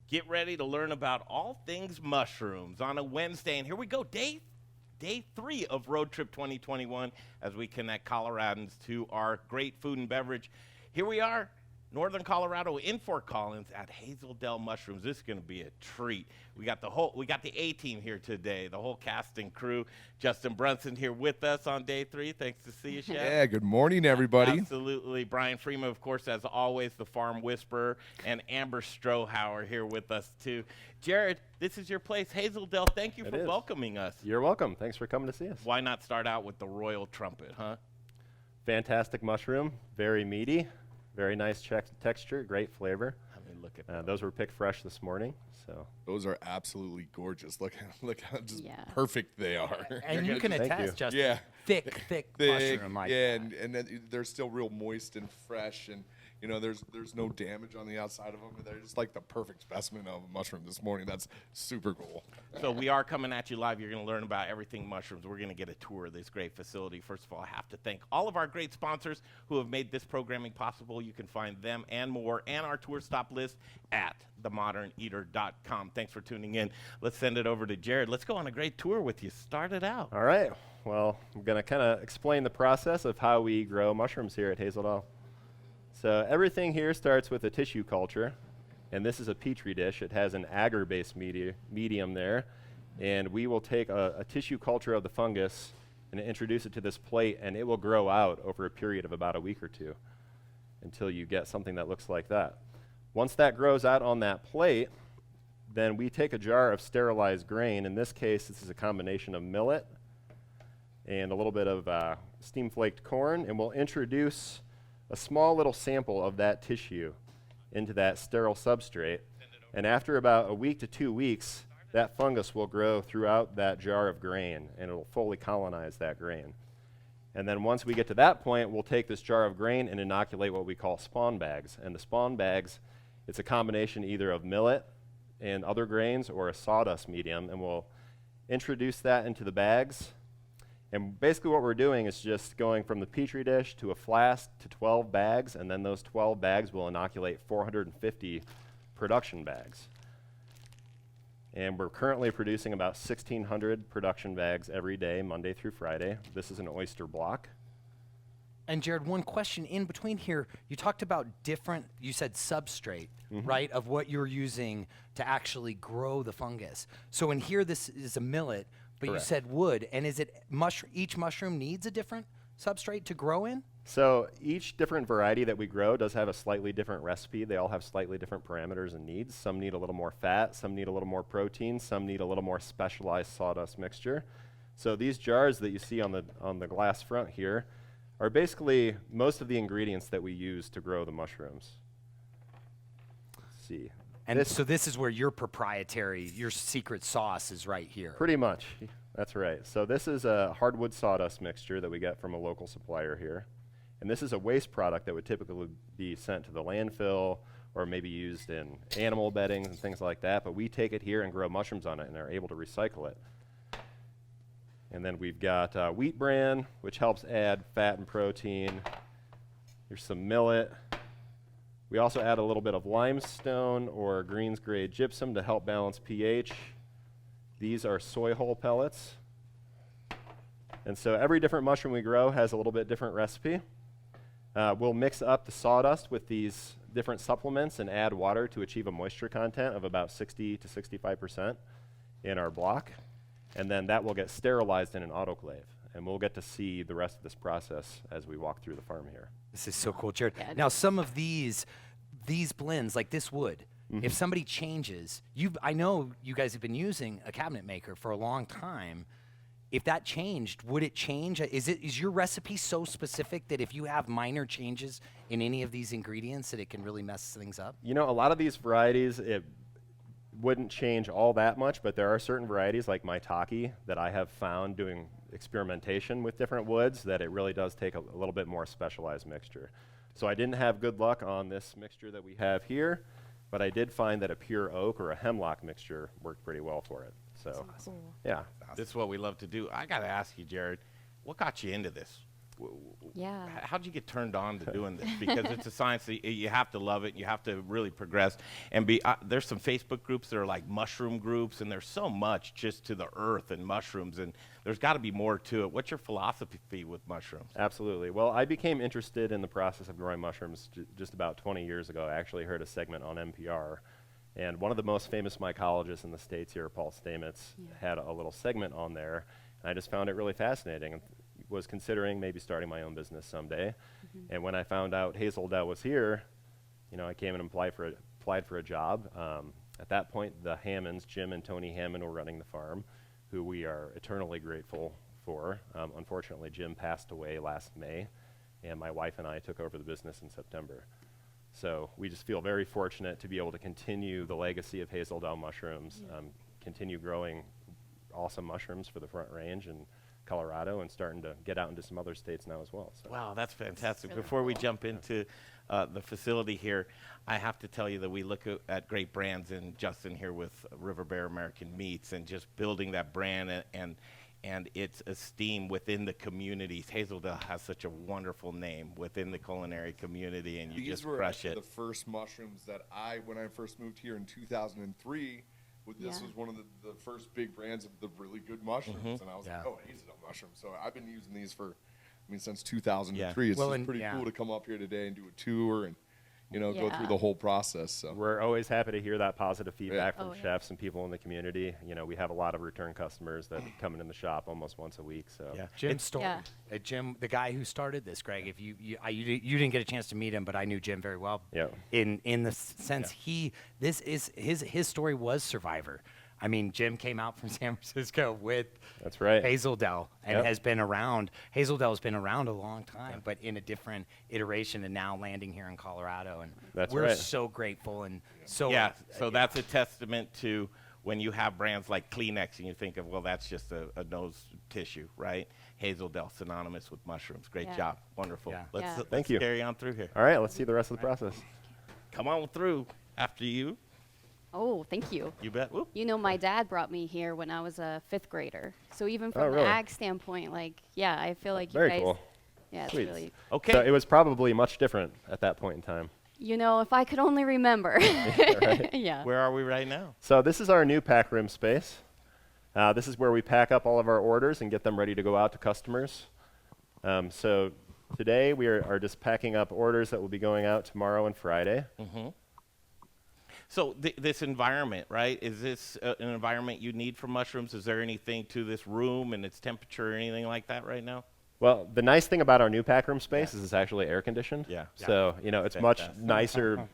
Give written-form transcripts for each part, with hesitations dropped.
Get ready to learn about all things mushrooms on a Wednesday. And here we go, day 3 of Road Trip 2021 as we connect Coloradans to our great food and beverage. Here we are, Northern Colorado in Fort Collins at Hazel Dell Mushrooms. This is going to be a treat. We got the A-team here today, the whole cast and crew. Justin Brunson here with us on day 3. Thanks to see you, Chef. Yeah, good morning, everybody. Absolutely. Brian Freeman, of course, as always, the Farm Whisperer, and Amber Strohauer here with us, too. Jared, this is your place. Hazel Dell, thank you for welcoming us. You're welcome. Thanks for coming to see us. Why not start out with the Royal Trumpet, huh? Fantastic mushroom, very meaty, very nice texture, great flavor. I mean, look at that. Those were picked fresh this morning. So Those are absolutely gorgeous. Look how just perfect they are. And you can Thank attest, you. Justin. Yeah. Thick mushroom like yeah, that. and then they're still real moist and fresh, and you know there's no damage on the outside of them. They're just like the perfect specimen of a mushroom this morning. That's super cool. So we are coming at you live. You're going to learn about everything mushrooms. We're going to get a tour of this great facility. First of all, I have to thank all of our great sponsors who have made this programming possible. You can find them and more and our tour stop list at themoderneater.com. Thanks for tuning in. Let's send it over to Jared. Let's go on a great tour with you. Start it out. all right. Well, I'm going to kind of explain the process of how we grow mushrooms here at Hazel Dell. So everything here starts with a tissue culture, and this is a petri dish. It has an agar-based medium there, and we will take a tissue culture of the fungus and introduce it to this plate, and it will grow out over a period of about a week or two until you get something that looks like that. Once that grows out on that plate, then we take a jar of sterilized grain. In this case, this is a combination of millet and a little bit of steam flaked corn, and we'll introduce a small little sample of that tissue into that sterile substrate. And after about a week to 2 weeks, that fungus will grow throughout that jar of grain, and it will fully colonize that grain. And then once we get to that point, we'll take this jar of grain and inoculate what we call spawn bags. And the spawn bags, it's a combination either of millet and other grains or a sawdust medium, and we'll introduce that into the bags. And basically what we're doing is just going from the petri dish to a flask to 12 bags, and then those 12 bags will inoculate 450 production bags. And we're currently producing about 1,600 production bags every day, Monday through Friday. This is an oyster block. And Jared, one question in between here. You talked about you said substrate, right, of what you're using to actually grow the fungus. So in here, this is a millet, but Correct. you said wood. And is it each mushroom needs a different substrate to grow in? So each different variety that we grow does have a slightly different recipe. They all have slightly different parameters and needs. Some need a little more fat, some need a little more protein, some need a little more specialized sawdust mixture. So these jars that you see on the glass front here are basically most of the ingredients that we use to grow the mushrooms. Let's see. And so this is where your secret sauce is right here. Pretty much, that's right. So this is a hardwood sawdust mixture that we get from a local supplier here. And this is a waste product that would typically be sent to the landfill or maybe used in animal beddings and things like that. But we take it here and grow mushrooms on it and are able to recycle it. And then we've got wheat bran, which helps add fat and protein. Here's some millet. We also add a little bit of limestone or greens grade gypsum to help balance pH. These are soy hull pellets. And so every different mushroom we grow has a little bit different recipe. We'll mix up the sawdust with these different supplements and add water to achieve a moisture content of about 60 to 65% in our block. And then that will get sterilized in an autoclave. And we'll get to see the rest of this process as we walk through the farm here. This is so cool, Jared. Now, some of these blends, like this wood, if somebody changes, I know you guys have been using a cabinet maker for a long time. If that changed, would it change? Is your recipe so specific that if you have minor changes in any of these ingredients that it can really mess things up? You know, a lot of these varieties, it wouldn't change all that much, but there are certain varieties like Maitake that I have found doing experimentation with different woods that it really does take a little bit more specialized mixture. So I didn't have good luck on this mixture that we have here, but I did find that a pure oak or a hemlock mixture worked pretty well for it. So, yeah. This is what we love to do. I got to ask you, Jared, what got you into this? Yeah. How'd you get turned on to doing this? Because it's a science that you have to love it. You have to really progress and be. There's some Facebook groups that are like mushroom groups, and there's so much just to the earth and mushrooms, and there's got to be more to it. What's your philosophy with mushrooms? Absolutely. Well, I became interested in the process of growing mushrooms just about 20 years ago. I actually heard a segment on NPR, and one of the most famous mycologists in the States here, Paul Stamets, had a little segment on there, and I just found it really fascinating and was considering maybe starting my own business someday. And when I found out Hazel Dell was here, I came and applied for a job. At that point, the Hammonds, Jim and Tony Hammond, were running the farm, who we are eternally grateful for. Unfortunately, Jim passed away last May, and my wife and I took over the business in September. So we just feel very fortunate to be able to continue the legacy of Hazel Dell Mushrooms, continue growing awesome mushrooms for the Front Range and Colorado, and starting to get out into some other states now as well. So. Wow, that's fantastic. Really Before we cool. jump into the facility here, I have to tell you that we look at great brands, and Justin here with River Bear American Meats, and just building that brand and its esteem within the communities. Hazel Dell has such a wonderful name within the culinary community, and you These just were crush actually it. the first mushrooms that when I first moved here in 2003, this Yeah. was one of the first big brands of the really good mushrooms. And I was like, oh, Hazel Dell mushrooms. So I've been using these since 2003. It's Well, just and- pretty yeah. cool to come up here today and do a tour and, go Yeah. through the whole process. So We're always happy to hear that positive feedback Oh, from yeah. chefs and people in the community. We have a lot of return customers that come in the shop almost once a week. So Yeah. Jim Storm, Yeah. Jim, the guy who started this, Greg. If you didn't get a chance to meet him, but I knew Jim very well. Yeah. In the sense his story was Survivor. I mean, Jim came out from San Francisco with That's right. Hazel Dell and Yep. has been around. Hazel Dell's been around a long time, but in a different iteration, and now landing here in Colorado. And That's we're right. so grateful and so Yeah, so that's a testament to when you have brands like Kleenex and you think of, well, that's just a nose tissue, right? Hazel Dell, synonymous with mushrooms. Great Yeah. job. Wonderful. Yeah. Let's, Yeah. let's Thank you. carry on through here. All right, let's see the rest of the process. Come on through after you. Oh, thank you. You bet. Whoop. My dad brought me here when I was a 5th grader. So even from really? the ag standpoint, I feel like you Very guys. cool. Yeah, it's Sweet. really. Okay. So it was probably much different at that point in time. If I could only remember. Right. Yeah. Where are we right now? So this is our new pack room space. This is where we pack up all of our orders and get them ready to go out to customers. So today we are just packing up orders that will be going out tomorrow and Friday. So this environment, right? Is this an environment you need for mushrooms? Is there anything to this room and its temperature or anything like that right now? Well, the nice thing about our new pack room space is it's actually air conditioned. Yeah. So, it's much Fantastic. nicer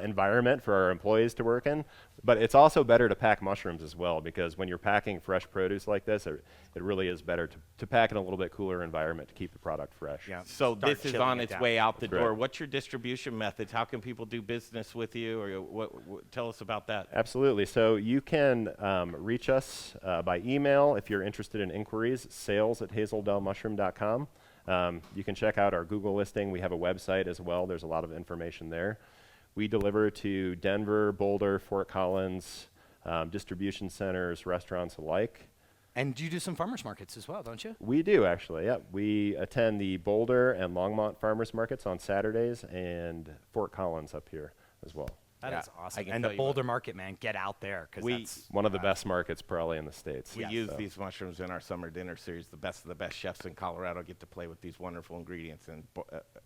environment for our employees to work in. But it's also better to pack mushrooms as well, because when you're packing fresh produce like this, it really is better to pack in a little bit cooler environment to keep the product fresh. Yeah. So Start this is chilling on it its down. way out the That's door. right. What's your distribution methods? How can people do business with you? Or what tell us about that. Absolutely. So you can reach us by email if you're interested in inquiries, sales@hazeldellmushroom.com. You can check out our Google listing. We have a website as well. There's a lot of information there. We deliver to Denver, Boulder, Fort Collins, distribution centers, restaurants alike. And you do some farmers markets as well, don't you? We do, actually, yeah. We attend the Boulder and Longmont farmers markets on Saturdays, and Fort Collins up here as well. That Yeah, is I awesome. can And tell the you what. Boulder market, man, get out there because We- that's One of the best markets probably in the States. We Yeah. use So- these mushrooms in our summer dinner series. The best of the best chefs in Colorado get to play with these wonderful ingredients, and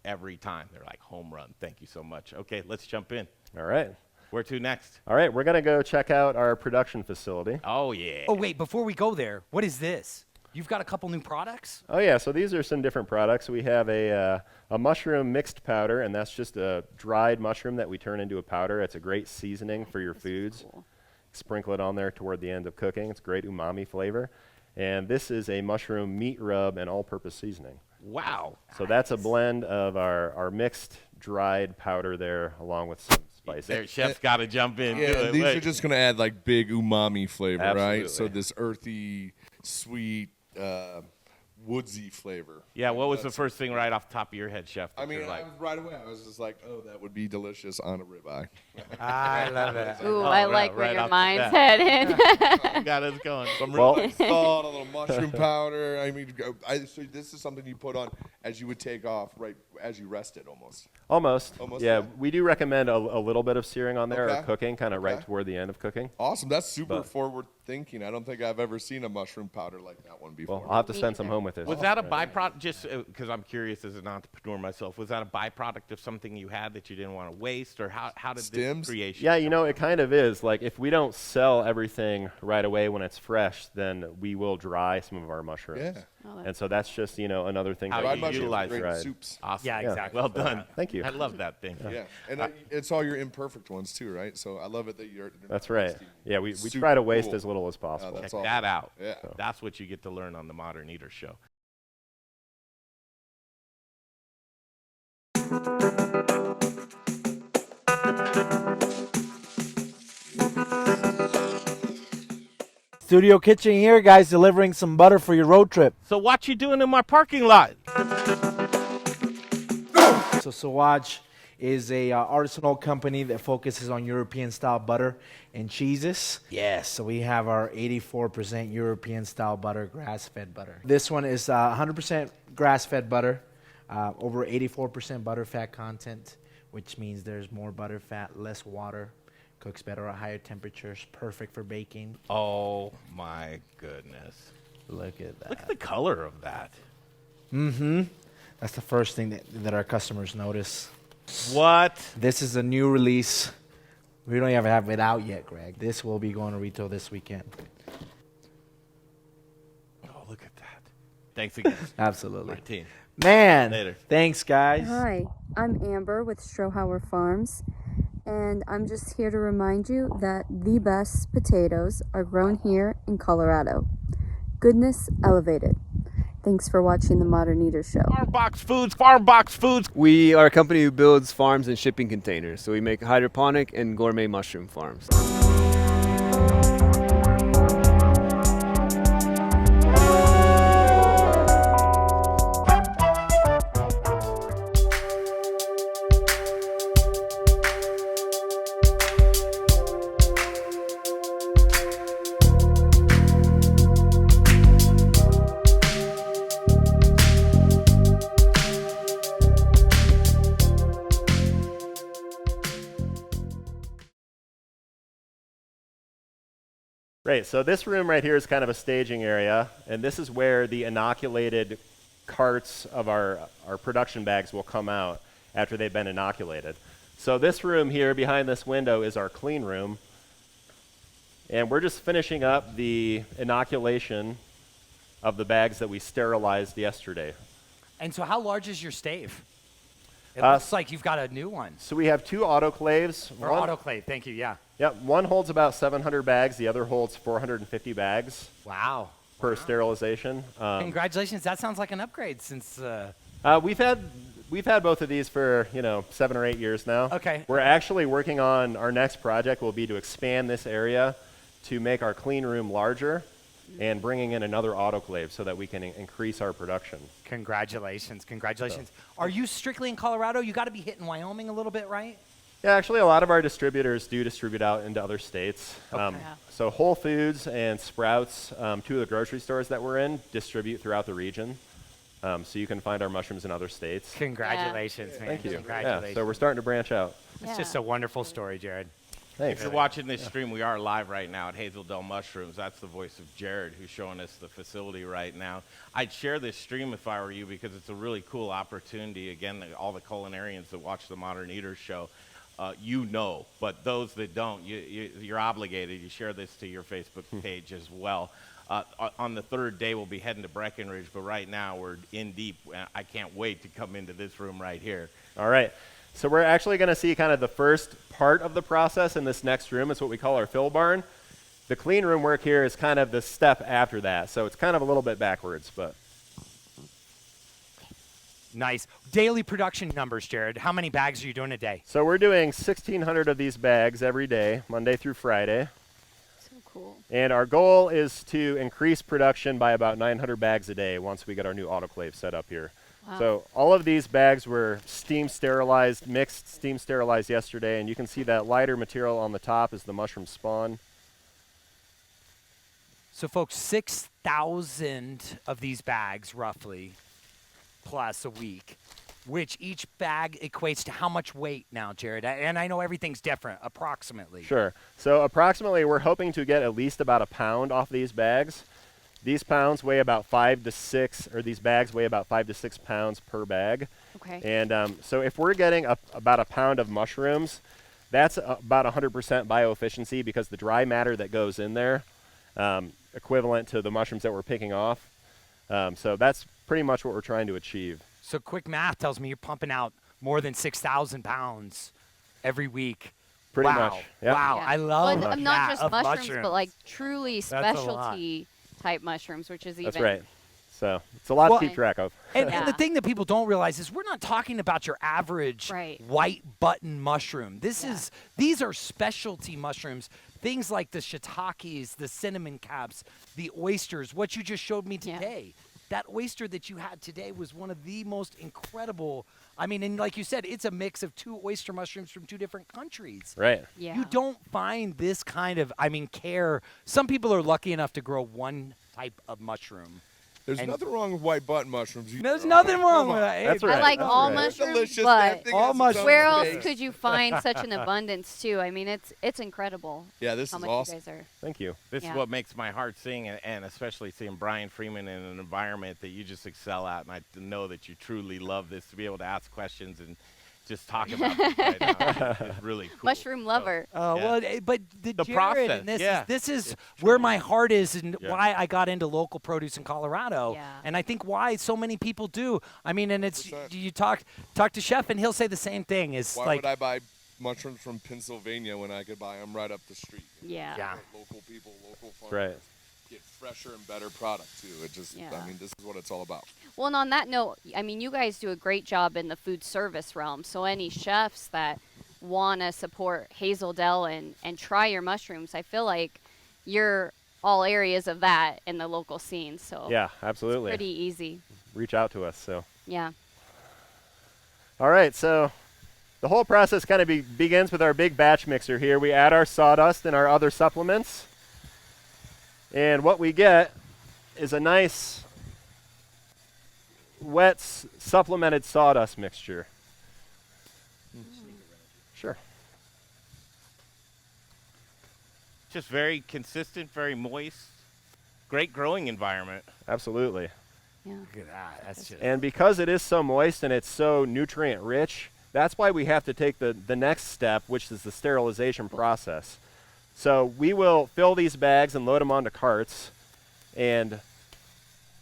every time they're like home run. Thank you so much. Okay, let's jump in. All right. Where to next? All right, we're going to go check out our production facility. Oh yeah. Oh wait, before we go there, what is this? You've got a couple new products? Oh yeah, so these are some different products. We have a mushroom mixed powder, and that's just a dried mushroom that we turn into a powder. It's a great seasoning for your This is foods. cool. Sprinkle it on there toward the end of cooking. It's great umami flavor. And this is a mushroom meat rub and all-purpose seasoning. Wow. So that's a blend of our mixed dried powder there, along with some spices. Their chef's got to jump in. yeah, do it. these Wait. are just going to add like big umami flavor, right? So Absolutely. this earthy, sweet, woodsy flavor. Yeah, what was the That's- first thing right off the top of your head, Chef? I that mean, you're like, right away, I was just like, oh, that would be delicious on a ribeye. I love it. Ooh, Oh, I right- like where right your off the mind's bat. headed. got us going. Some Well- ribeye salt, a little mushroom powder. I mean, so this is something you put on as you would take off, right as you rested almost. Almost. Almost, Yeah, yeah. we do recommend a little bit of searing on there or Okay. cooking, kind of right Okay. toward the end of cooking. Awesome. That's super But- forward thinking. I don't think I've ever seen a mushroom powder like that one before. Well, I'll have to Me send some either. home with this. Was that a byproduct? Just because I'm curious as an entrepreneur myself, was that a byproduct of something you had that you didn't want to waste, or how did Stems? this creation? Yeah, you know, it kind of is. Like, if we don't sell everything right away when it's fresh, then we will dry some of our mushrooms. Yeah. Oh, And so that's just, you know, another thing How that you Dried we mushrooms are utilize great in Right. soups. Awesome. Yeah, exactly. Well done. Thank you. I love that thing. Yeah, and it's all your imperfect ones too, right? So I love it that you're. That's right. Yeah, we Super try to waste cool. as little as possible. that's Check awesome. that out. Yeah. That's what you get to learn on the Modern Eater Show. Studio Kitchen here, guys, delivering some butter for your road trip. So what you doing in my parking lot? So Sawaj is a artisanal company that focuses on European-style butter and cheeses. Yes, so we have our 84% European-style butter, grass-fed butter. This one is 100% grass-fed butter, over 84% butter fat content, which means there's more butter fat, less water, cooks better at higher temperatures, perfect for baking. Oh my goodness! Look at that. Look at the color of that. That's the first thing that our customers notice. What? This is a new release. We don't even have it out yet, Greg. This will be going to retail this weekend. Oh, look at that. Thanks again, Absolutely. Martine. Man, Later. thanks, guys. Hi, I'm Amber with Strohauer Farms, and I'm just here to remind you that the best potatoes are grown here in Colorado. Goodness elevated. Thanks for watching the Modern Eater Show. Farm box foods. We are a company who builds farms and shipping containers. So we make hydroponic and gourmet mushroom farms. Right, so this room right here is kind of a staging area, and this is where the inoculated carts of our production bags will come out after they've been inoculated. So this room here behind this window is our clean room, and we're just finishing up the inoculation of the bags that we sterilized yesterday. And so how large is your stave? It Uh, looks like you've got a new one. So we have two autoclaves. Or autoclave, thank you, yeah. Yep, one holds about 700 bags, the other holds 450 bags Wow. per sterilization. Congratulations, that sounds like an upgrade since, We've had both of these for 7 or 8 years now. Okay. We're actually working on our next project will be to expand this area to make our clean room larger and bringing in another autoclave so that we can increase our production. congratulations. Are you strictly in Colorado? You got to be hitting Wyoming a little bit, right? Yeah, actually a lot of our distributors do distribute out into other states. Yeah. So Whole Foods and Sprouts, two of the grocery stores that we're in, distribute throughout the region. So you can find our mushrooms in other states. Congratulations, man. Thank you. Congratulations. Yeah, so we're starting to branch out. It's just a wonderful story, Jared. Thanks. If you're watching this stream, we are live right now at Hazel Dell Mushrooms. That's the voice of Jared who's showing us the facility right now. I'd share this stream if I were you because it's a really cool opportunity. Again, all the culinarians that watch the Modern Eater Show, but those that don't, you're obligated. You share this to your Facebook page as well. On the third day, we'll be heading to Breckenridge, but right now we're in deep. I can't wait to come into this room right here. All right. So we're actually going to see kind of the first part of the process in this next room. It's what we call our fill barn. The clean room work here is kind of the step after that. So it's kind of a little bit backwards, but Nice. Daily production numbers, Jared. How many bags are you doing a day? so we're doing 1,600 of these bags every day, Monday through Friday. So cool. And our goal is to increase production by about 900 bags a day once we get our new autoclave set up here. Wow. So all of these bags were steam sterilized, mixed steam sterilized yesterday, and you can see that lighter material on the top is the mushroom spawn. So, folks, 6,000 of these bags, roughly, plus a week, which each bag equates to how much weight now, Jared? And I know everything's different, approximately. Sure. So approximately, we're hoping to get at least about a pound off these bags. These pounds weigh about 5 to 6, or these bags weigh about 5 to 6 pounds per bag. Okay. And so if we're getting about a pound of mushrooms, that's about 100% bioefficiency because the dry matter that goes in there, equivalent to the mushrooms that we're picking off. So that's pretty much what we're trying to achieve. So quick math tells me you're pumping out more than 6,000 pounds every week. Pretty Wow. much. Yep. Wow. Yeah. I love Well, that. not just of mushrooms, but like truly That's a lot. specialty type mushrooms, which is even That's right. So it's a lot Well, to keep track of. And Yeah. the thing that people don't realize is we're not talking about your average Right. white button mushroom. Yeah. These are specialty mushrooms. Things like the shiitakes, the cinnamon caps, the oysters, what you just showed me Yeah. today. That oyster that you had today was one of the most incredible. I mean, and like you said, it's a mix of 2 oyster mushrooms from 2 different countries. Right. Yeah. You don't find this kind of, care. Some people are lucky enough to grow one type of mushroom. There's And- nothing wrong with white button mushrooms. There's nothing wrong with Come on. that. Hey, That's I right. like That's all right. mushrooms, Delicious. but That thing all has its mushrooms. own where else taste. could you find such an abundance too? I mean, it's incredible Yeah, this how is much awesome. you guys are. Thank you. This Yeah. is what makes my heart sing, and especially seeing Brian Freeman in an environment that you just excel at. And I know that you truly love this, to be able to ask questions and just talk about this right now is really cool. Mushroom lover. Oh Yeah. well, but the Jared, process, and this yeah. is, this is It's where true. my heart is, and Yeah. why I got into local produce in Colorado. Yeah. And I think why so many people do. I mean, and it's 100%. you talk to Chef, and he'll say the same thing. Is Why like, would I buy mushrooms from Pennsylvania when I could buy them right up the street? Yeah. Yeah. Local people, local farmers. Right. Get fresher and better product too. It just, Yeah. I mean, this is what it's all about. Well, and on that note, I mean, you guys do a great job in the food service realm. So any chefs that want to support Hazel Dell and try your mushrooms, I feel like you're all areas of that in the local scene. So Yeah, absolutely. pretty easy. Reach out to us. So. Yeah. All right, so the whole process kind of begins with our big batch mixer here. We add our sawdust and our other supplements. And what we get is a nice wet supplemented sawdust mixture. Sure. Just very consistent, very moist, great growing environment. Absolutely. Yeah. look at that. That's just And because it is so moist and it's so nutrient rich, that's why we have to take the next step, which is the sterilization process. So we will fill these bags and load them onto carts and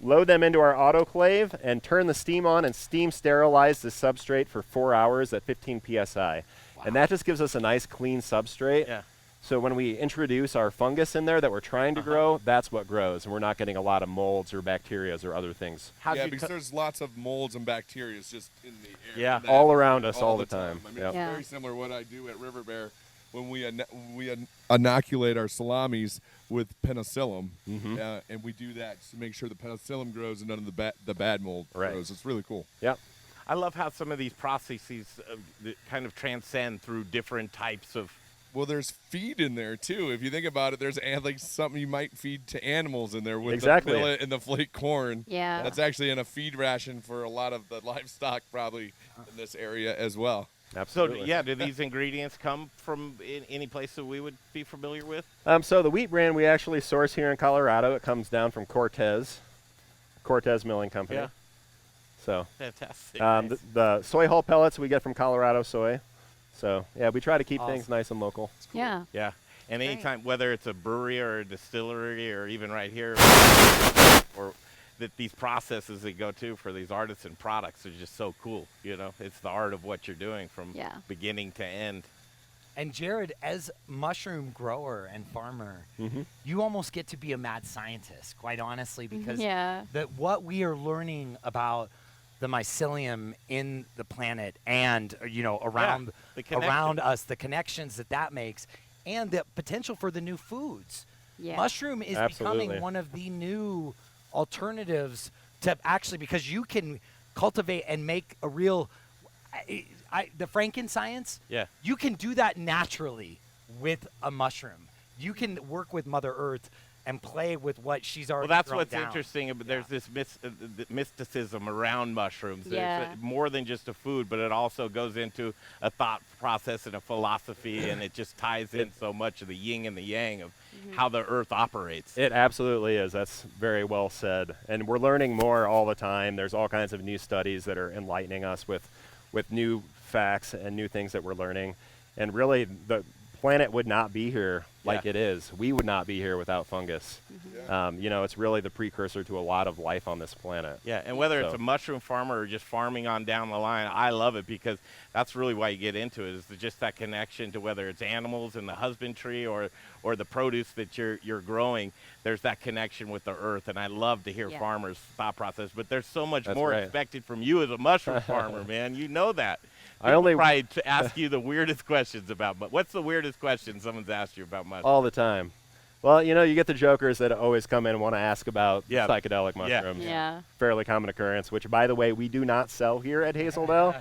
load them into our autoclave and turn the steam on and steam sterilize the substrate for 4 hours at 15 psi. And that just gives us a nice clean substrate. Yeah. So when we introduce our fungus in there that we're trying to grow, that's what grows, and we're not getting a lot of molds or bacterias or other things. How'd yeah, you because there's lots of molds and bacteria just in the air. Yeah. in the All atmosphere around us all the time. I mean, Yep. it's Yeah. very similar to what I do at River Bear when we inoculate our salamis with penicillin, and we do that to make sure the penicillin grows and none of the bad mold Right. grows. It's really cool. Yep. I love how some of these processes that kind of transcend through different types of. Well, there's feed in there too. If you think about it, there's like something you might feed to animals in there with Exactly. the millet and the flake corn. Yeah. That's actually in a feed ration for a lot of the livestock probably in this area as well. So, Absolutely. yeah, do these ingredients come from any place that we would be familiar with? So the wheat brand we actually source here in Colorado. It comes down from Cortez Milling Company. Yeah. So Fantastic. the soy hull pellets we get from Colorado soy. So yeah, we try to keep Awesome. things nice and local. Yeah. Yeah. And Great. anytime, whether it's a brewery or a distillery or even right here, or that these processes that go to for these artisan products are just so cool. You know, it's the art of what you're doing from Yeah. beginning to end. And Jared, as mushroom grower and farmer, you almost get to be a mad scientist, quite honestly, because Yeah. that what we are learning about the mycelium in the planet and around the connection. around us, the connections that makes, and the potential for the new foods. Yeah. Mushroom is Absolutely. becoming one of the new alternatives to actually, because you can cultivate and make a real, the Franken-science, Yeah. you can do that naturally with a mushroom. You can work with Mother Earth and play with what she's already Well, that's thrown what's down. interesting. But there's this mysticism around mushrooms. Yeah. It's more than just a food, but it also goes into a thought process and a philosophy, and it just ties in so much of the yin and the yang of how the earth operates. It absolutely is. That's very well said. And we're learning more all the time. There's all kinds of new studies that are enlightening us with new facts and new things that we're learning. And really, the planet would not be here like Yeah. it is. We would not be here without fungus. You know, it's really the precursor to a lot of life on this planet. Yeah, and whether it's So- a mushroom farmer or just farming on down the line, I love it because that's really why you get into it, is just that connection to whether it's animals and the husbandry or the produce that you're growing. There's that connection with the earth, and I love to hear Yeah. farmers' thought process. But there's so much That's more right. expected from you as a mushroom farmer, man. You know that. I only- People try to ask you the weirdest questions about. But what's the weirdest question someone's asked you about mushrooms? All the time. Well, you know, you get the jokers that always come in and want to ask about Yeah. psychedelic Yeah. mushrooms. Yeah. Fairly common occurrence, which, by the way, we do not sell here at Hazel Dell.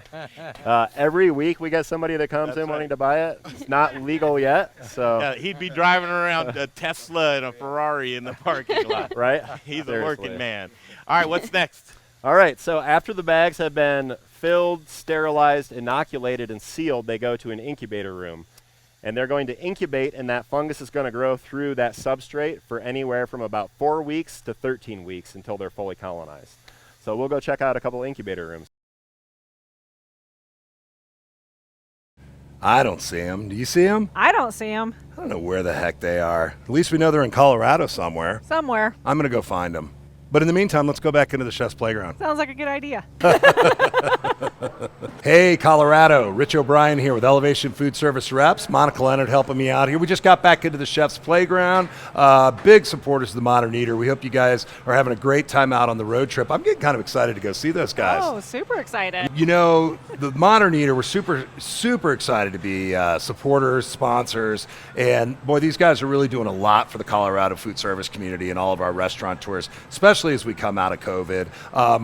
Every week we get somebody that comes That's in wanting right. to buy it. It's not legal yet, so Yeah, he'd be driving around a Tesla and a Ferrari in the parking lot. right? He's a Seriously. working man. All right, what's next? All right, so after the bags have been filled, sterilized, inoculated, and sealed, they go to an incubator room. And they're going to incubate, and that fungus is going to grow through that substrate for anywhere from about 4 weeks to 13 weeks until they're fully colonized. So we'll go check out a couple incubator rooms. I don't see them. Do you see them? I don't see them. I don't know where the heck they are. At least we know they're in Colorado somewhere. Somewhere. I'm going to go find them. But in the meantime, let's go back into the chef's playground. Sounds like a good idea. Hey, Colorado. Rich O'Brien here with Elevation Food Service Reps. Monica Leonard helping me out here. We just got back into the chef's playground. Big supporters of the Modern Eater. We hope you guys are having a great time out on the road trip. I'm getting kind of excited to go see those guys. Oh, super excited. You know, the Modern Eater, we're super excited to be supporters, sponsors, and boy, these guys are really doing a lot for the Colorado food service community and all of our restaurateurs, especially as we come out of COVID.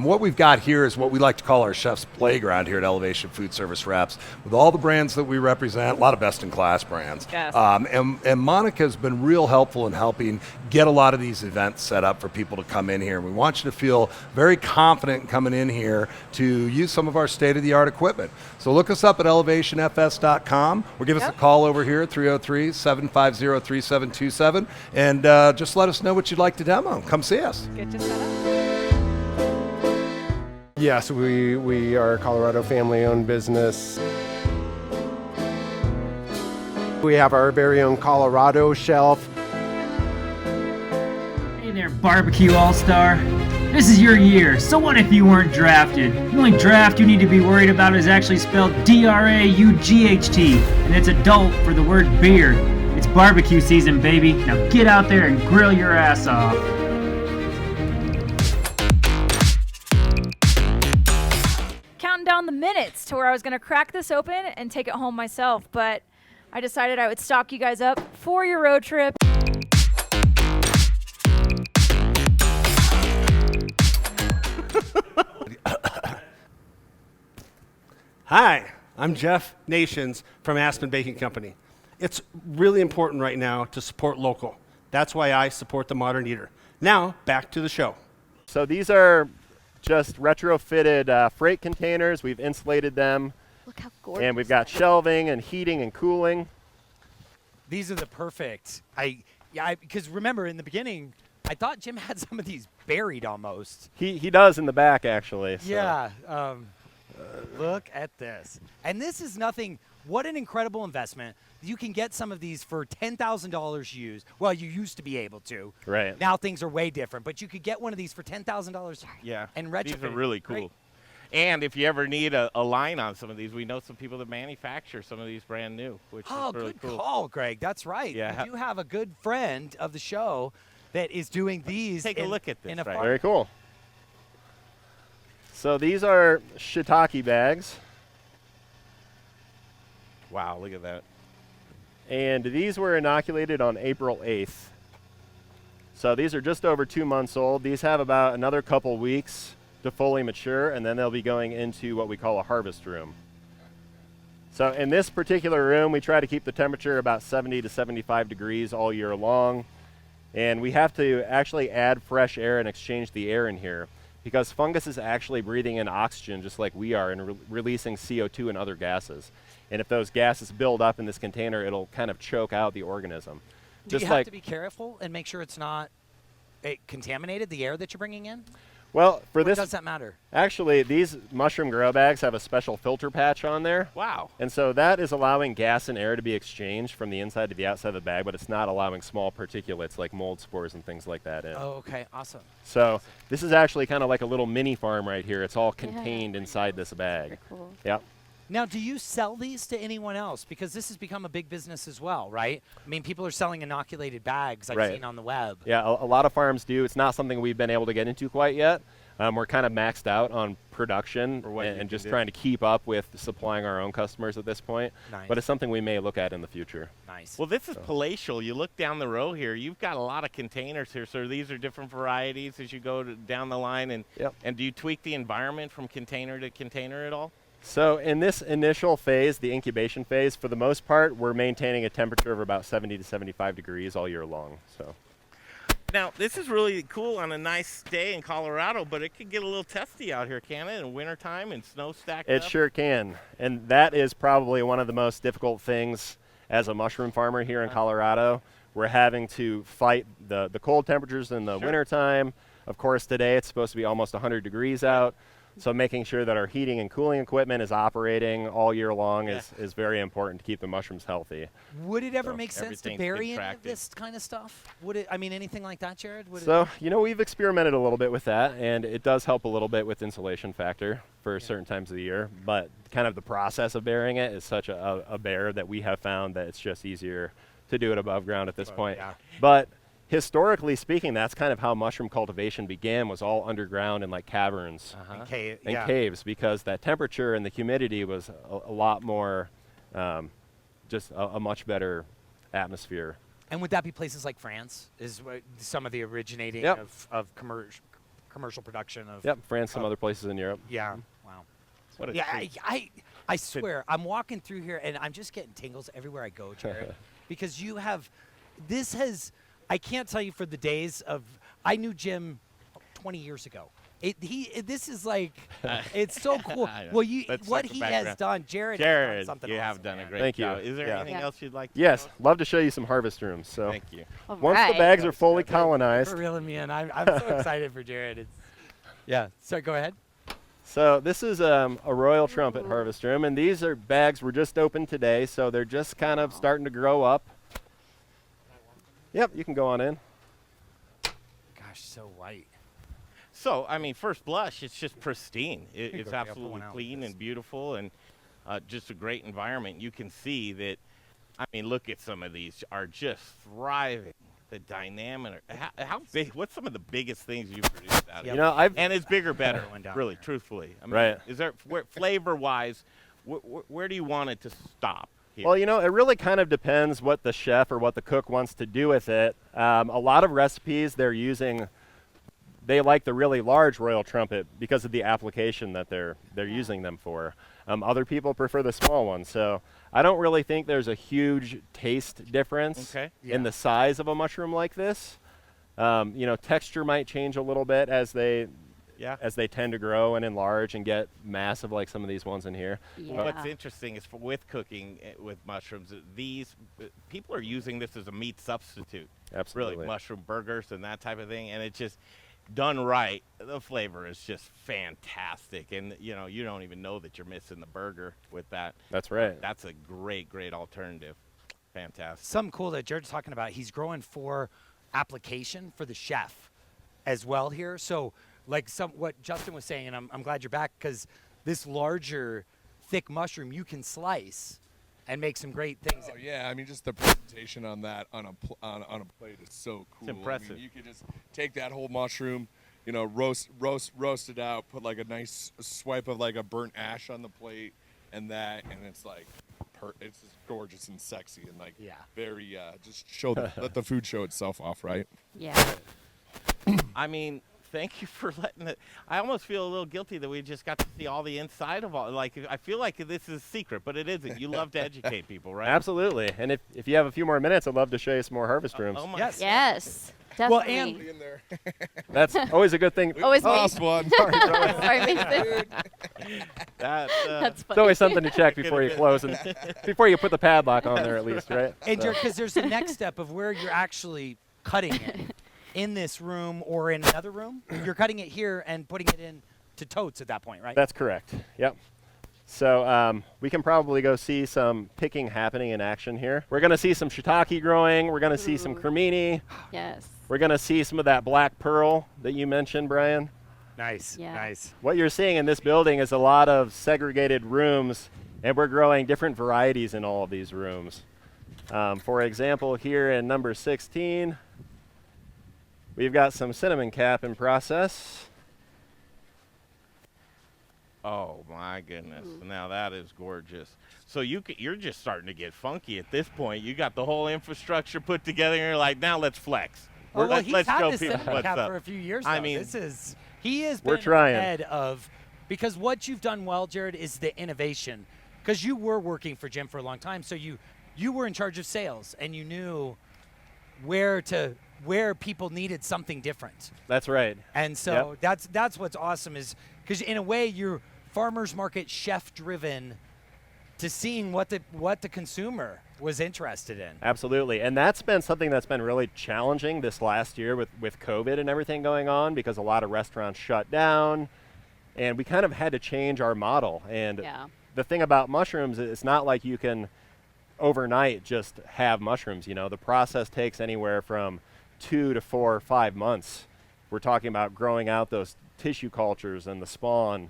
What we've got here is what we like to call our chef's playground here at Elevation Food Service Reps, with all the brands that we represent, a lot of best-in-class brands. Yes. And Monica's been real helpful in helping get a lot of these events set up for people to come in here. We want you to feel very confident coming in here to use some of our state-of-the-art equipment. So look us up at elevationfs.com or give us a call over here at 303-750-3727 and just let us know what you'd like to demo. Come see us. Get you set up. Yes, we are a Colorado family-owned business. We have our very own Colorado shelf. Hey there, Barbecue All-Star. This is your year, so what if you weren't drafted? The only draft you need to be worried about is actually spelled D-R-A-U-G-H-T, and it's adult for the word beer. It's barbecue season, baby. Now get out there and grill your ass off. Counting down the minutes to where I was going to crack this open and take it home myself, but I decided I would stock you guys up for your road trip. Hi, I'm Jeff Nations from Aspen Baking Company. It's really important right now to support local. That's why I support the Modern Eater. Now, back to the show. So these are just retrofitted freight containers. We've insulated them, Look how gorgeous. and we've got shelving and heating and cooling. These are the perfect. Because remember in the beginning, I thought Jim had some of these buried almost. He does in the back, actually. So. Yeah. Look at this. And this is nothing. What an incredible investment. You can get some of these for $10,000 used. Well, you used to be able to. Right. Now things are way different. But you could get one of these for $10,000. Yeah, And these retrofit are it. really Great. cool. And if you ever need a line on some of these, we know some people that manufacture some of these brand new, which Oh, is really good cool. call, Greg. That's right. Yeah. We do have a good friend of the show that is doing these. Take a look at this in a right farm. Very cool. So these are Shiitake bags, Wow, look at that. and these were inoculated on April 8th. So these are just over 2 months old. These have about another couple weeks to fully mature, and then they'll be going into what we call a harvest room. So in this particular room, we try to keep the temperature about 70 to 75 degrees all year long. And we have to actually add fresh air and exchange the air in here because fungus is actually breathing in oxygen just like we are and releasing CO2 and other gases. And if those gases build up in this container, it'll kind of choke out the organism. Do you have to be careful and make sure it's not contaminated, the air that you're bringing in? Well, for this, does that matter? Actually, these mushroom grow bags have a special filter patch on there. Wow. And so that is allowing gas and air to be exchanged from the inside to the outside of the bag, but it's not allowing small particulates like mold spores and things like that in. Oh, okay. Awesome. So this is actually kind of like a little mini farm right here. It's all contained inside this bag. Very cool. Yep. Now, do you sell these to anyone else? Because this has become a big business as well, right? I mean, people are selling inoculated bags I've seen on the web. Yeah, a lot of farms do. It's not something we've been able to get into quite yet. We're kind of maxed out on production and just trying to keep up with supplying our own customers at this point. Nice. But it's something we may look at in the future. Nice. Well, this is palatial. You look down the row here. You've got a lot of containers here. So these are different varieties as you go down the line. And do you tweak the environment from container to container at all? So in this initial phase, the incubation phase, for the most part, we're maintaining a temperature of about 70 to 75 degrees all year long. So. Now, this is really cool on a nice day in Colorado, but it could get a little testy out here, can it, in wintertime and snow stacked up? It sure can. And that is probably one of the most difficult things as a mushroom farmer here in Colorado. We're having to fight the cold temperatures in the wintertime. Of course, today it's supposed to be almost 100 degrees out. So making sure that our heating and cooling equipment is operating all year long is very important to keep the mushrooms healthy. Would it ever make sense to bury any of this kind of stuff? Would it? I mean, anything like that, Jared? So, you know, we've experimented a little bit with that, and it does help a little bit with insulation factor for certain times of the year. But kind of the process of burying it is such a bear that we have found that it's just easier to do it above ground at this point. But historically speaking, that's kind of how mushroom cultivation began, was all underground in like caverns and caves, because that temperature and the humidity was a lot more, just a much better atmosphere. And would that be places like France? Is some of the originating of commercial production of? Yep, France, some other places in Europe. Yeah, wow. What a treat. I swear, I'm walking through here and I'm just getting tingles everywhere I go, Jared, because you have, this has. I can't tell you for the days of, I knew Jim 20 years ago. This is like, it's so cool. Well, what he has done, Jared has done something you awesome, have done a great Thank job. you. Is there anything else you'd like to Yes, know? love to show you some harvest rooms. So Thank you. Once the bags are fully colonized. For reeling me in. I'm so excited for Jared. So go ahead. So this is a Royal Trumpet harvest room, and these are bags were just opened today, so they're just kind of starting to grow up. Yep, you can go on in. Gosh, so white. So, I mean, first blush, it's just pristine. It's absolutely clean and beautiful, and just a great environment. You can see that, I mean, look at some of these are just thriving. The dynamic. How big? What's some of the biggest things you've produced out of it? You know, and it's bigger, better. Really, truthfully. I mean, is there flavor-wise? Where do you want it to stop? Here? Well, you know, it really kind of depends what the chef or what the cook wants to do with it. A lot of recipes they like the really large Royal Trumpet because of the application that they're using them for. Other people prefer the small one. So I don't really think there's a huge taste difference in the size of a mushroom like this. You know, texture might change a little bit as they tend to grow and enlarge and get massive like some of these ones in here. What's interesting is with cooking with mushrooms, these people are using this as a meat substitute. Absolutely. Really, mushroom burgers and that type of thing. And it's just done right. The flavor is just fantastic. And, you know, you don't even know that you're missing the burger with that. That's right. That's a great, great alternative. Fantastic. Something cool that Jared's talking about. He's growing for application for the chef as well here. So, like what Justin was saying, and I'm glad you're back, because this larger, thick mushroom you can slice and make some great things. Oh yeah, I mean, just the presentation on that on a plate is so cool. It's impressive. I mean, you could just take that whole mushroom, you know, roast it out, put like a nice swipe of like a burnt ash on the plate, and it's like it's just gorgeous and sexy and like Yeah. very just let the food show itself off, right? Yeah. I mean, thank you for letting it. I almost feel a little guilty that we just got to see all the inside of all. Like, I feel like this is a secret, but it isn't. You love to educate people, right? Absolutely. And if you have a few more minutes, I'd love to show you some more harvest rooms. Oh my Yes. Yes. Well, Definitely. In there. That's always a good thing. Always me. Lost one. Sorry, Mason. That's That's It's funny. always something to check before you close and before you put the padlock on there at least, right? And So- because there's the next step of where you're actually cutting it in this room or in another room. You're cutting it here and putting it in to totes at that point, right? That's correct. Yep. So we can probably go see some picking happening in action here. We're going to see some shiitake growing. We're going to see some cremini. Yes. We're going to see some of that black pearl that you mentioned, Brian. Nice. Yeah. Nice. What you're seeing in this building is a lot of segregated rooms, and we're growing different varieties in all of these rooms. For example, here in number 16, we've got some cinnamon cap in process. Oh my goodness! Now that is gorgeous. So you're just starting to get funky at this point. You got the whole infrastructure put together, and you're like, now let's flex. Oh, well, he's let's had show this people cinnamon what's cap up. for a few years. I though. mean, he has we're been trying. ahead of, because what you've done well, Jared, is the innovation. Because you were working for Jim for a long time, so you were in charge of sales, and you knew where people needed something different. That's right. And so that's what's awesome, is because in a way you're farmers market chef driven to seeing what the consumer was interested in. Absolutely. And that's been something that's been really challenging this last year with COVID and everything going on, because a lot of restaurants shut down and we kind of had to change our model. And Yeah. the thing about mushrooms, it's not like you can overnight just have mushrooms. You know, the process takes anywhere from 2 to 4 or 5 months. We're talking about growing out those tissue cultures and the spawn.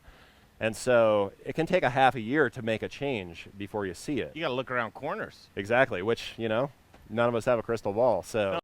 And so it can take a half a year to make a change before you see it. You got to look around corners. Exactly, which, you know, none of us have a crystal ball. So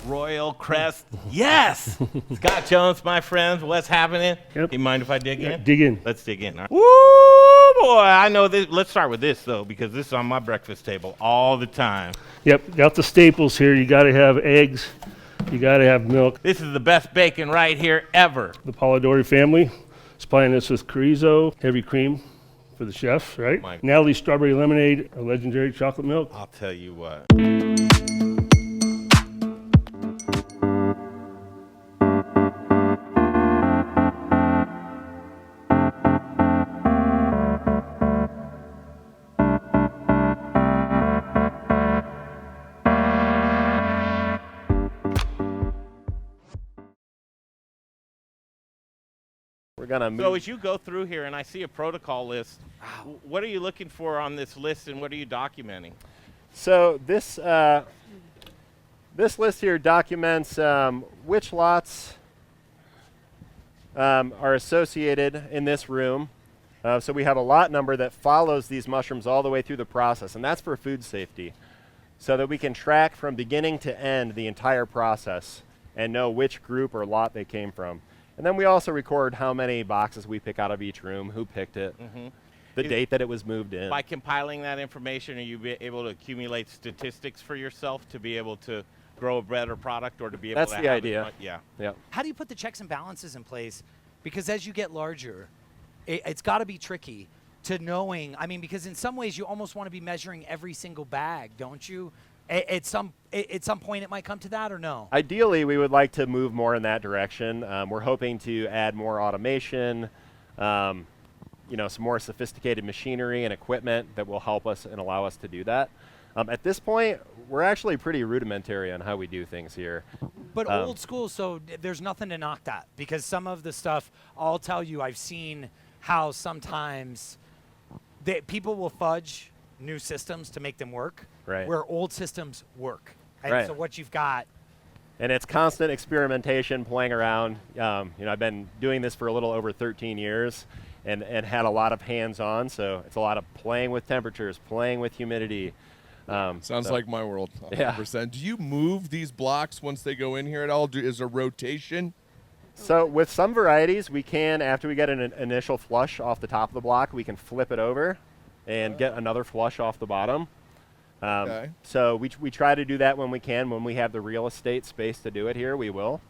Royal Crest. Yes! Scott Jones, my friends, what's happening? Yep. Do you mind if I dig in? Dig in. Let's dig in. All right. Woo, boy, I know this. Let's start with this, though, because this is on my breakfast table all the time. Yep, got the staples here. You got to have eggs. You got to have milk. This is the best bacon right here ever. The Polidori family supplying us with chorizo, heavy cream for the chefs, right? My- Natalie's strawberry lemonade, a legendary chocolate milk. I'll tell you what. we're going to So move. as you go through here and I see a protocol list, what are you looking for on this list and what are you documenting? So this list here documents which lots are associated in this room. So we have a lot number that follows these mushrooms all the way through the process, and that's for food safety, so that we can track from beginning to end the entire process and know which group or lot they came from. And then we also record how many boxes we pick out of each room, who picked it. the date that it was moved in. By compiling that information, are you able to accumulate statistics for yourself to be able to grow a better product or to be able That's to the have idea. Yeah. How do you put the checks and balances in place? Because as you get larger, it's got to be tricky to knowing. I mean, because in some ways you almost want to be measuring every single bag, don't you? At some point it might come to that, or no? Ideally, we would like to move more in that direction. We're hoping to add more automation, some more sophisticated machinery and equipment that will help us and allow us to do that. At this point, we're actually pretty rudimentary on how we do things here. But old school, so there's nothing to knock that, because some of the stuff, I'll tell you, I've seen how sometimes people will fudge new systems to make them work, where old systems work. And so what you've got. And it's constant experimentation, playing around. I've been doing this for a little over 13 years and had a lot of hands-on, so it's a lot of playing with temperatures, playing with humidity. Sounds like my world, 100%. Yeah. Do you move these blocks once they go in here at all? Is there rotation? So with some varieties, we can, after we get an initial flush off the top of the block, we can flip it over and get another flush off the bottom. So we try to do that when we can. When we have the real estate space to do it here, we will.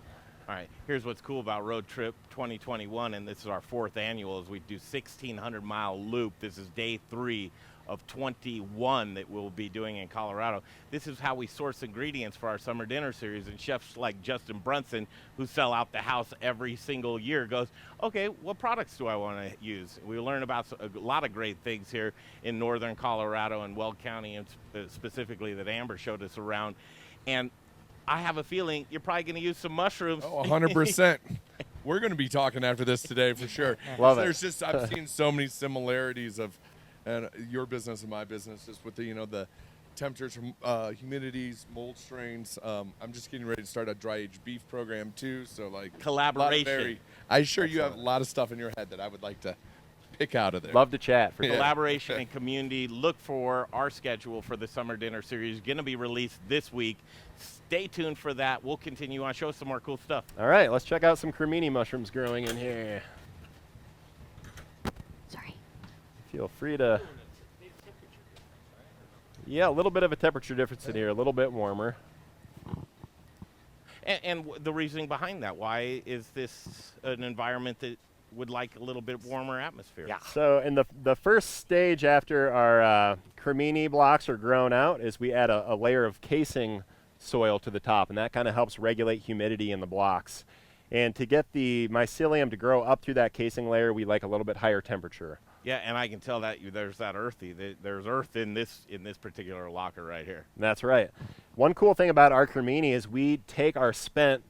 All right, here's what's cool about Road Trip 2021, and this is our 4th annual, is we do 1,600-mile loop. This is day 3 of 21 that we'll be doing in Colorado. This is how we source ingredients for our summer dinner series, and chefs like Justin Brunson, who sell out the house every single year, goes, okay, what products do I want to use? We learn about a lot of great things here in northern Colorado and Weld County, and specifically that Amber showed us around. And I have a feeling you're probably going to use some mushrooms. Oh, 100%. We're going to be talking after this today for sure. Love it. There's just, I've seen so many similarities of your business and my business, just with the, the temperatures, humidities, mold strains. I'm just getting ready to start a dry aged beef program too. So like collaboration. I'm sure you have a lot of stuff in your head that I would like to pick out of there. Love to chat. For collaboration and community, look for our schedule for the summer dinner series. Going to be released this week. Stay tuned for that. We'll continue on. Show us some more cool stuff. All right, let's check out some Cremini mushrooms growing in here. Sorry. Feel free to. Yeah, a little bit of a temperature difference in here, a little bit warmer. And the reasoning behind that, why is this an environment that would like a little bit warmer atmosphere? Yeah. So in the first stage after our Cremini blocks are grown out is we add a layer of casing soil to the top, and that kind of helps regulate humidity in the blocks. And to get the mycelium to grow up through that casing layer, we like a little bit higher temperature. Yeah, and I can tell that there's that earthy. There's earth in this particular locker right here. That's right. One cool thing about our Cremini is we take our spent,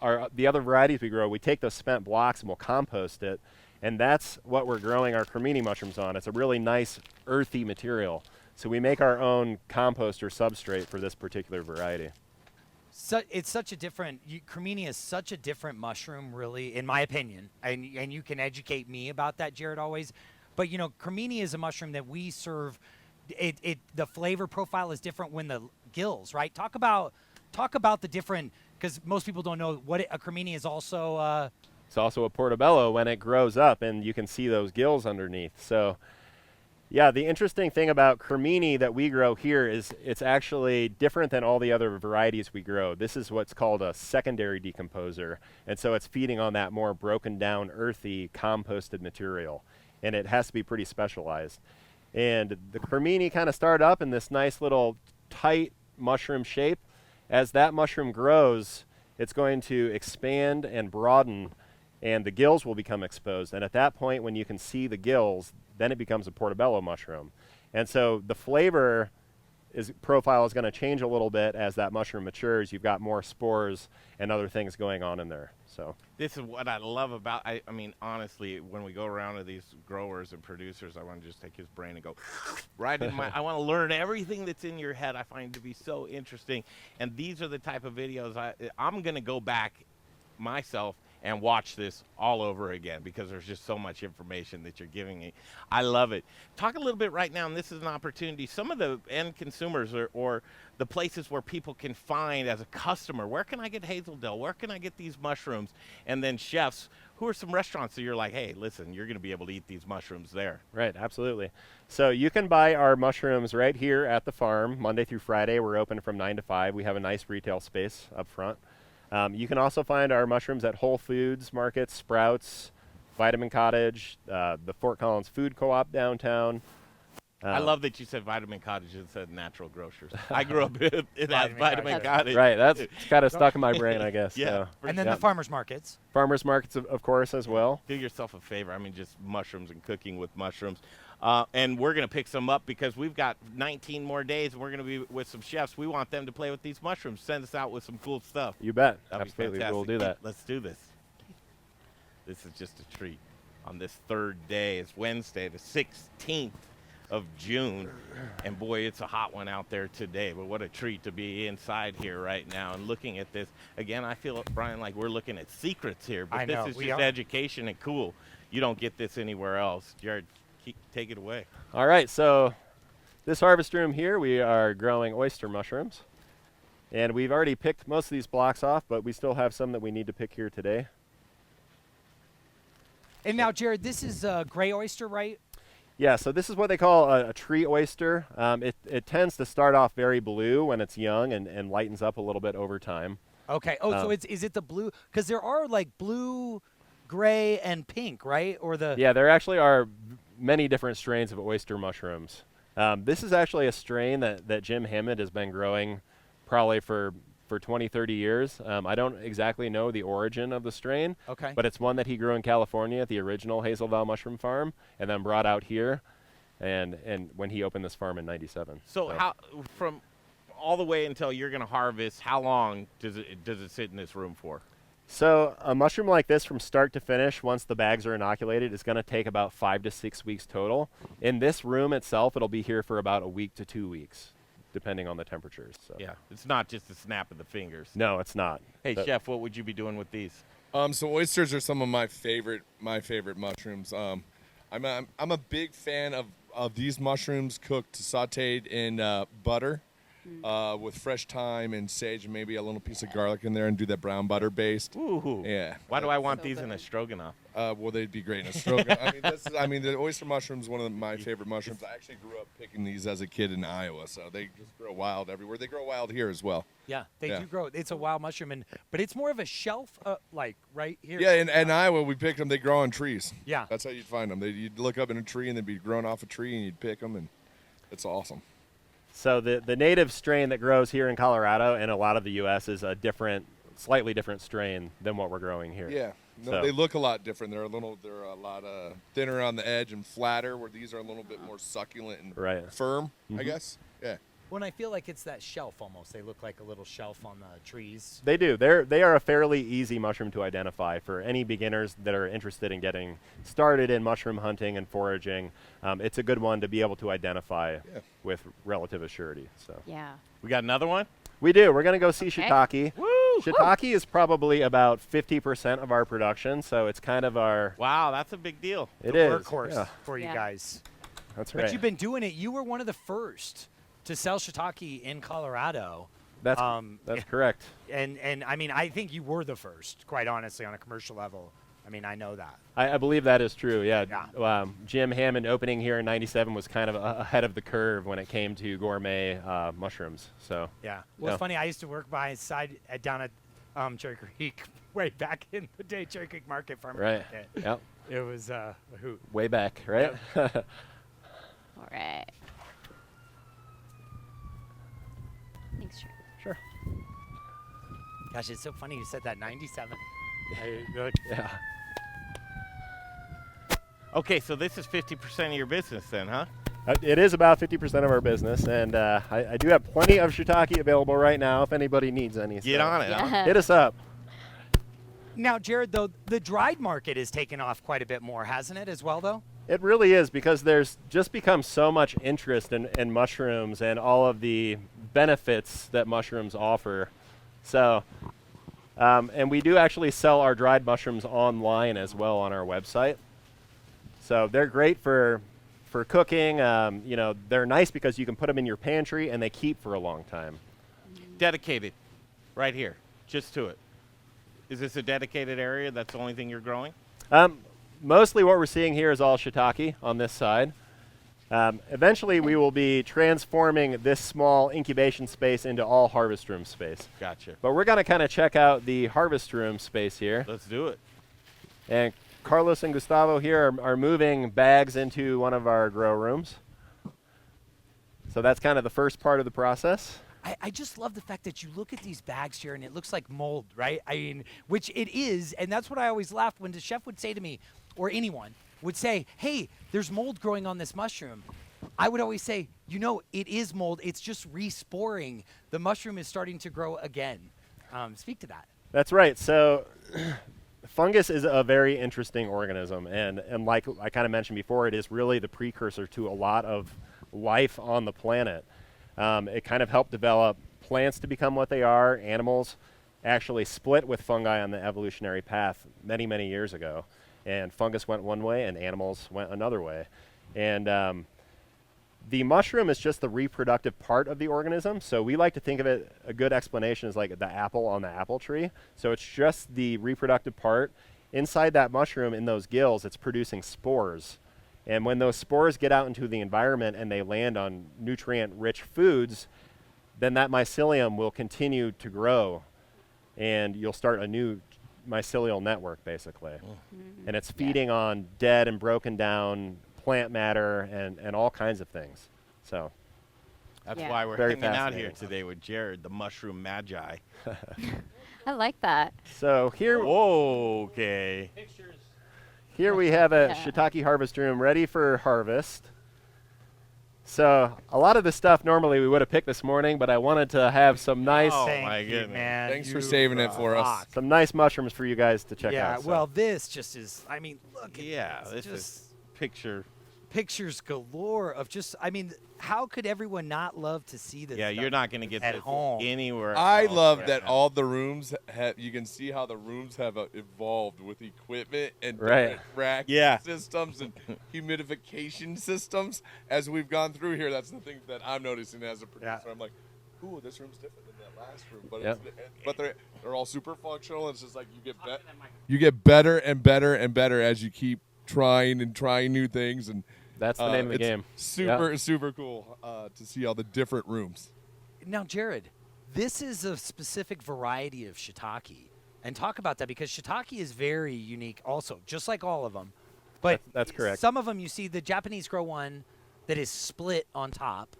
the other varieties we grow, we take those spent blocks and we'll compost it, and that's what we're growing our Cremini mushrooms on. It's a really nice earthy material. So we make our own compost or substrate for this particular variety. So it's such a different, Cremini is such a different mushroom, really, in my opinion. And you can educate me about that, Jared, always. But, Cremini is a mushroom that we serve. The flavor profile is different when the gills, right? Talk about the different, because most people don't know what a Cremini is also. It's also a portobello when it grows up, and you can see those gills underneath. So. Yeah, the interesting thing about Cremini that we grow here is it's actually different than all the other varieties we grow. This is what's called a secondary decomposer, and so it's feeding on that more broken down, earthy, composted material, and it has to be pretty specialized. And the Cremini kind of start up in this nice little tight mushroom shape. As that mushroom grows, it's going to expand and broaden, and the gills will become exposed. And at that point, when you can see the gills, then it becomes a portobello mushroom. And so the flavor profile is going to change a little bit as that mushroom matures. You've got more spores and other things going on in there. So this is what I love about, I mean, honestly, when we go around to these growers and producers, I want to just take his brain and go right in my, I want to learn everything that's in your head. I find it to be so interesting. And these are the type of videos I'm going to go back myself and watch this all over again because there's just so much information that you're giving me. I love it. Talk a little bit right now, and this is an opportunity. Some of the end consumers or the places where people can find as a customer, where can I get Hazel Dell? Where can I get these mushrooms? And then chefs, who are some restaurants that you're like, hey, listen, you're going to be able to eat these mushrooms there? Right, absolutely. So you can buy our mushrooms right here at the farm, Monday through Friday. We're open from 9 to 5. We have a nice retail space up front. You can also find our mushrooms at Whole Foods Market, Sprouts, Vitamin Cottage, the Fort Collins Food Co-op downtown. I love that you said Vitamin Cottage instead of Natural Grocers. I grew up in that Vitamin Cottage. Right, that's kind of stuck in my brain, I guess. Yeah. So. And then the farmers markets. Farmers markets, of course, as well. Do yourself a favor. I mean, just mushrooms and cooking with mushrooms. And we're going to pick some up because we've got 19 more days, and we're going to be with some chefs. We want them to play with these mushrooms. Send us out with some cool stuff. You bet. That'd Absolutely, be fantastic. we'll do that. Let's do this. This is just a treat. On this third day, it's Wednesday, the 16th of June, and boy, it's a hot one out there today, but what a treat to be inside here right now and looking at this. Again, I feel, Brian, like we're looking at secrets here, but this is just education and cool. You don't get this anywhere else. Jared, take it away. All right, so this harvest room here, we are growing oyster mushrooms, and we've already picked most of these blocks off, but we still have some that we need to pick here today. And now, Jared, this is gray oyster, right? Yeah, so this is what they call a tree oyster. It tends to start off very blue when it's young and lightens up a little bit over time. Okay. Oh, so is it the blue? Because there are like blue, gray, and pink, right? Or the Yeah, there actually are many different strains of oyster mushrooms. This is actually a strain that Jim Hammond has been growing probably for 20, 30 years. I don't exactly know the origin of the strain, Okay. but it's one that he grew in California at the original Hazel Dell Mushroom Farm and then brought out here and when he opened this farm in 97. So how, from all the way until you're going to harvest, how long does it sit in this room for? So a mushroom like this from start to finish, once the bags are inoculated, is going to take about 5 to 6 weeks total. In this room itself, it'll be here for about a week to 2 weeks, depending on the temperatures. So. Yeah, it's not just a snap of the fingers. No, it's not. Hey, Chef, what would you be doing with these? So oysters are some of my favorite mushrooms. I'm a big fan of these mushrooms cooked, sautéed in butter with fresh thyme and sage and maybe a little piece of garlic in there and do that brown butter based. Ooh. Yeah. Why do I want these in a stroganoff? Well, they'd be great in a stroganoff. The oyster mushroom is one of my favorite mushrooms. I actually grew up picking these as a kid in Iowa, so they just grow wild everywhere. They grow wild here as well. Yeah, they do grow. It's a wild mushroom, but it's more of a shelf, like right here. Yeah, in Iowa, we picked them. They grow on trees. Yeah. That's how you'd find them. You'd look up in a tree, and they'd be growing off a tree, and you'd pick them, and it's awesome. So the native strain that grows here in Colorado and a lot of the U.S. is a slightly different strain than what we're growing here. Yeah. No, they look a lot different. They're a lot thinner on the edge and flatter, where these are a little bit more succulent and firm, I guess. Yeah. When I feel like it's that shelf almost. They look like a little shelf on the trees. They do. They are a fairly easy mushroom to identify for any beginners that are interested in getting started in mushroom hunting and foraging. It's a good one to be able to identify with relative assurity. So. Yeah. We got another one? We do. We're going to go see shiitake. Woo! Shiitake is probably about 50% of our production, so it's kind of our... Wow, that's a big deal. It the is. workhorse for you guys. That's right. But you've been doing it. You were one of the first to sell shiitake in Colorado. That's correct. And I mean, I think you were the first, quite honestly, on a commercial level. I mean, I know that. I believe that is true, yeah. Jim Hammond opening here in 97 was kind of ahead of the curve when it came to gourmet mushrooms. So yeah. Well, it's funny. I used to work by his side down at Cherry Creek way back in the day, Cherry Creek Market Farm. Right, yep. It was a hoot. Way back, right? All right. Thanks, Jared. Sure. Gosh, it's so funny you said that, 97. Yeah. Okay, so this is 50% of your business then, huh? It is about 50% of our business, and I do have plenty of shiitake available right now if anybody needs any. Get on it. Yeah. Huh? Hit us up. Now, Jared, though, the dried market has taken off quite a bit more, hasn't it, as well, though? It really is, because there's just become so much interest in mushrooms and all of the benefits that mushrooms offer. So And we do actually sell our dried mushrooms online as well on our website. So they're great for cooking. You know, they're nice because you can put them in your pantry and they keep for a long time. Dedicated, right here, just to it. Is this a dedicated area? That's the only thing you're growing? Mostly what we're seeing here is all shiitake on this side. Eventually, we will be transforming this small incubation space into all harvest room space. Gotcha. But we're going to kind of check out the harvest room space here. Let's do it. And Carlos and Gustavo here are moving bags into one of our grow rooms. So that's kind of the first part of the process. I just love the fact that you look at these bags here and it looks like mold, right? I mean, which it is, and that's what I always laughed when the chef would say to me, or anyone would say, hey, there's mold growing on this mushroom. I would always say, you know, it is mold. It's just resporing. The mushroom is starting to grow again. Speak to that. That's right. So fungus is a very interesting organism. And like I kind of mentioned before, it is really the precursor to a lot of life on the planet. It kind of helped develop plants to become what they are. Animals actually split with fungi on the evolutionary path many, many years ago. And fungus went one way and animals went another way. And the mushroom is just the reproductive part of the organism. So we like to think of it, a good explanation is like the apple on the apple tree. So it's just the reproductive part. Inside that mushroom, in those gills, it's producing spores. And when those spores get out into the environment and they land on nutrient-rich foods, then that mycelium will continue to grow. And you'll start a new mycelial network, basically. And it's feeding on dead and broken down plant matter and all kinds of things. So that's why we're hanging out here today with Jared, the mushroom magi. I like that. So here, okay. Here we have a shiitake harvest room ready for harvest. So a lot of the stuff normally we would have picked this morning, but I wanted to have some nice. Oh my goodness! Man, Thanks for saving it for us. Some nice mushrooms for you guys to check out. Yeah, So. well, this just is, I mean, look. This just is pictures galore of just, I mean, how could everyone not love to see this? Yeah, you're not going to get at this home anywhere. I else love right that now. all the rooms you can see how the rooms have evolved with equipment and Right. different rack systems and humidification systems as we've gone through here. That's the thing that I'm noticing as a producer. I'm like, ooh, this room's different than that last room, but they're all super functional. It's just like you get better and better and better as you keep trying new things, and that's the name of the game. Super cool to see all the different rooms. Now, Jared, this is a specific variety of shiitake, and talk about that because shiitake is very unique, also, just like all of them. But that's correct. Some of them, you see, the Japanese grow one that is split on top,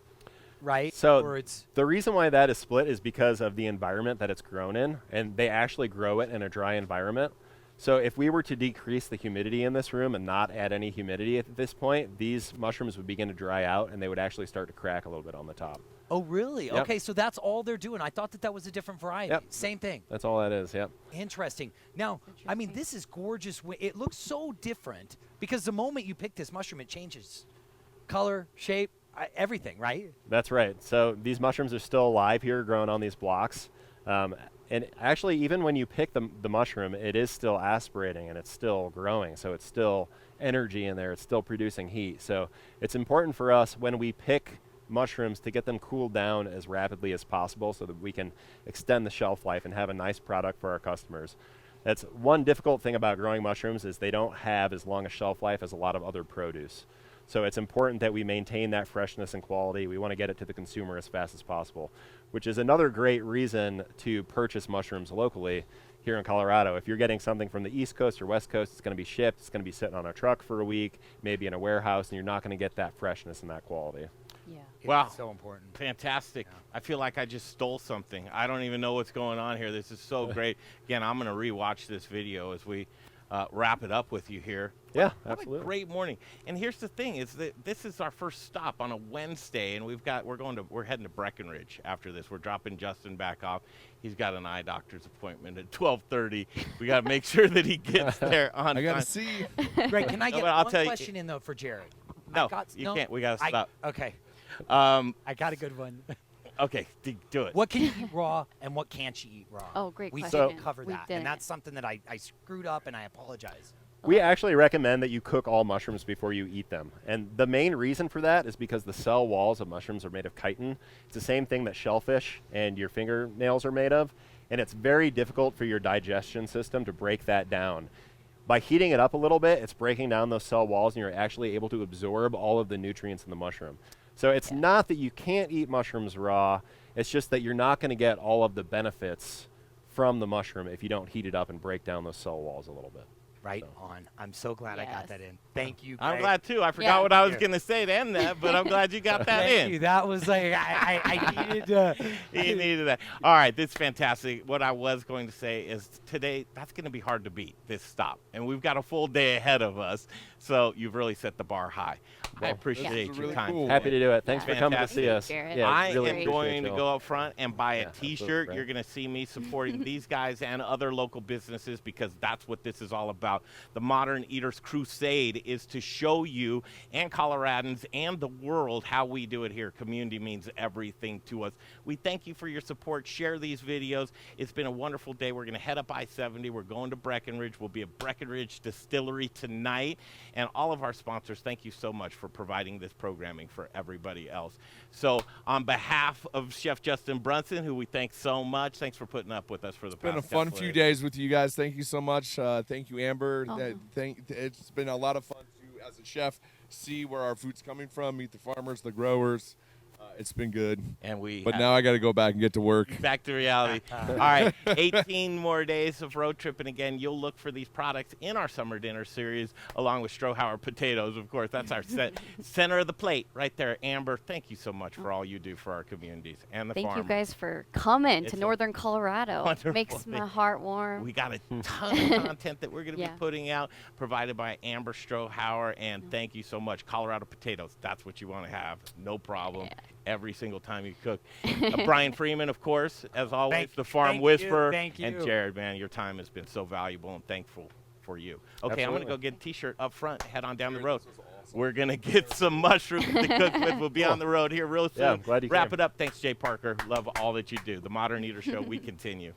right? So or it's the reason why that is split is because of the environment that it's grown in, and they actually grow it in a dry environment. So if we were to decrease the humidity in this room and not add any humidity at this point, these mushrooms would begin to dry out and they would actually start to crack a little bit on the top. Oh, really? Yep. Okay, so that's all they're doing. I thought that was a different variety. Yep. Same thing. That's all that is, yep. Interesting. Now, I mean, this is gorgeous. It looks so different because the moment you pick this mushroom, it changes color, shape, everything, right? That's right. So these mushrooms are still alive here, growing on these blocks. And actually, even when you pick the mushroom, it is still aspirating and it's still growing. So it's still energy in there. It's still producing heat. So it's important for us when we pick mushrooms to get them cooled down as rapidly as possible so that we can extend the shelf life and have a nice product for our customers. That's one difficult thing about growing mushrooms is they don't have as long a shelf life as a lot of other produce. So it's important that we maintain that freshness and quality. We want to get it to the consumer as fast as possible, which is another great reason to purchase mushrooms locally here in Colorado. If you're getting something from the East Coast or West Coast, it's going to be shipped, it's going to be sitting on a truck for a week, maybe in a warehouse, and you're not going to get that freshness and that quality. Yeah. Wow. So important. Fantastic. Yeah. I feel like I just stole something. I don't even know what's going on here. This is so great. Again, I'm going to rewatch this video as we wrap it up with you here. Yeah, what absolutely. A great morning. And here's the thing: is that this is our first stop on a Wednesday, and we're heading to Breckenridge after this. We're dropping Justin back off. He's got an eye doctor's appointment at 12:30. We got to make sure that he gets there on time. I got to see. Greg, can I get one question in though for Jared? No, you can't. We got to stop. Okay. I got a good one. Okay, do it. What can you eat raw and what can't you eat raw? Oh, great we question. didn't cover We that, didn't. and that's something that I screwed up, and I apologize. We actually recommend that you cook all mushrooms before you eat them. And the main reason for that is because the cell walls of mushrooms are made of chitin. It's the same thing that shellfish and your fingernails are made of. And it's very difficult for your digestion system to break that down. By heating it up a little bit, it's breaking down those cell walls and you're actually able to absorb all of the nutrients in the mushroom. So it's not that you can't eat mushrooms raw, it's just that you're not going to get all of the benefits from the mushroom if you don't heat it up and break down those cell walls a little bit. Right on. I'm so glad I got that in. Thank you. I'm Greg. glad too. I forgot what I was going to say to end that, but I'm glad you got that Thank in. you. That was like, I needed to. You needed that. All right, this is fantastic. What I was going to say is today, that's going to be hard to beat, this stop. And we've got a full day ahead of us, so you've really set the bar high. I appreciate your really time. cool. Happy to do it. Thanks for coming to see us. Jared. Yeah, I really am appreciate going to y'all. go up front and buy a absolutely, T-shirt. right. You're going to see me supporting these guys and other local businesses because that's what this is all about. The Modern Eaters Crusade is to show you and Coloradans and the world how we do it here. Community means everything to us. We thank you for your support. Share these videos. It's been a wonderful day. We're going to head up I-70. We're going to Breckenridge. We'll be at Breckenridge Distillery tonight. And all of our sponsors, thank you so much for providing this programming for everybody else. So on behalf of Chef Justin Brunson, who we thank so much, thanks for putting up with us for the past It's been a fun couple few of days with you guys. Thank you so much. Thank you, Amber. Oh. It's been a lot of fun to, as a chef, see where our food's coming from, meet the farmers, the growers. It's been good. But now I got to go back and get to work. Back to reality. All right, 18 more days of road trip, and again, you'll look for these products in our summer dinner series, along with Strohauer potatoes, of course. That's our center of the plate right there. Amber, thank you so much for all you do for our communities and the Thank farm. you guys for coming It's to a Northern Colorado. wonderful Makes my thing. heart warm. We got a ton of content that we're going to Yeah. be putting out, provided by Amber Strohauer, and thank you so much. Colorado potatoes, that's what you want to have. No problem. Every single time you cook. Brian Freeman, of course, as always, the Farm Whisperer. Thank you. And Jared, man, your time has been so valuable and thankful for you. Okay, I'm going to go get a T-shirt up front, head on down the road. We're going to get some mushrooms to cook with. We'll be on the road here real soon. Yeah, I'm glad you Wrap came. it up. Thanks, Jay Parker. Love all that you do. The Modern Eater Show, we continue.